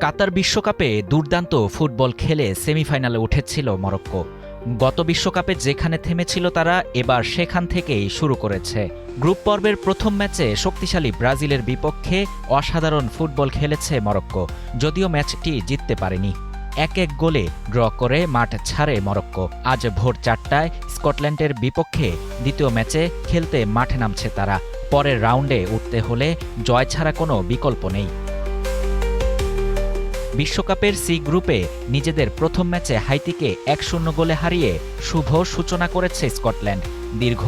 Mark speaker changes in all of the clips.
Speaker 1: কাতার বিশ্বকাপে দুর্দান্ত ফুটবল খেলে সেমিফাইনালে উঠেছিল মরক্কো। গত বিশ্বকাপে যেখানে থেমেছিল তারা এবার সেখান থেকেই শুরু করেছে। গ্রুপ পর্বের প্রথম ম্যাচে শক্তিশালী ব্রাজিলের বিপক্ষে অসাধারণ ফুটবল খেলেছে মরক্কো, যদিও ম্যাচটি জিততে পারেনি। ১-১ গোলে ড্র করে মাঠ ছাড়ে মরক্কো। আজ ভোর ৪টায় স্কটল্যান্ডের বিপক্ষে দ্বিতীয় ম্যাচে খেলতে মাঠে নামছে তারা। পরের রাউন্ডে উঠতে হলে জয় ছাড়া কোনো বিকল্প নেই। বিশ্বকাপের সি গ্রুপে নিজেদের প্রথম ম্যাচে হাইতিকে ১-০ গোলে হারিয়ে শুভ সূচনা করেছে স্কটল্যান্ড। দীর্ঘ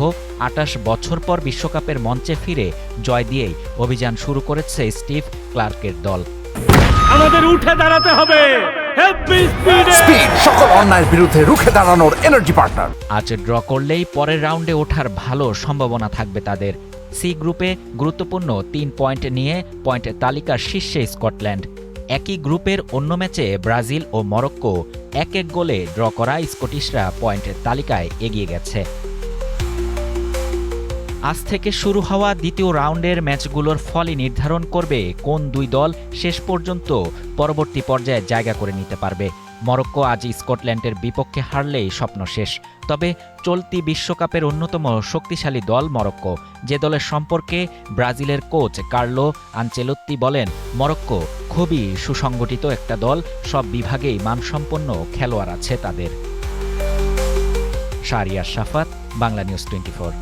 Speaker 1: ২৮ বছর পর বিশ্বকাপের মঞ্চে ফিরে জয় দিয়েই অভিযান শুরু করেছে স্টিভ ক্লার্কের দল।
Speaker 2: আমাদের উঠে দাঁড়াতে হবে,
Speaker 3: স্পিড, সকল অন্যায়ের বিরুদ্ধে রুখে দাঁড়ানোর এনার্জি পার্টনার।
Speaker 1: আজ ড্র করলেই পরের রাউন্ডে ওঠার ভালো সম্ভাবনা থাকবে তাদের। সি গ্রুপে গুরুত্বপূর্ণ ৩ পয়েন্ট নিয়ে পয়েন্ট তালিকার শীর্ষে স্কটল্যান্ড। একই গ্রুপের অন্য ম্যাচে ব্রাজিল ও মরক্কো ১-১ গোলে ড্র করা স্কটিশরা পয়েন্ট তালিকায় এগিয়ে গেছে। আজ থেকে শুরু হওয়া দ্বিতীয় রাউন্ডের ম্যাচগুলোর ফলই নির্ধারণ করবে কোন দুই দল শেষ পর্যন্ত পরবর্তী পর্যায়ে জায়গা করে নিতে পারবে। মরক্কো আজ স্কটল্যান্ডের বিপক্ষে হারলেই স্বপ্ন শেষ। তবে চলতি বিশ্বকাপের অন্যতম শক্তিশালী দল মরক্কো, যে দলের সম্পর্কে ব্রাজিলের কোচ কার্লো আনচেলোত্তি বলেন, মরক্কো খুবই সুসংগঠিত একটা দল, সব বিভাগেই মানসম্পন্ন খেলোয়াড় আছে তাদের। শাহরিয়ার শাফাত, বাংলা নিউজ 24।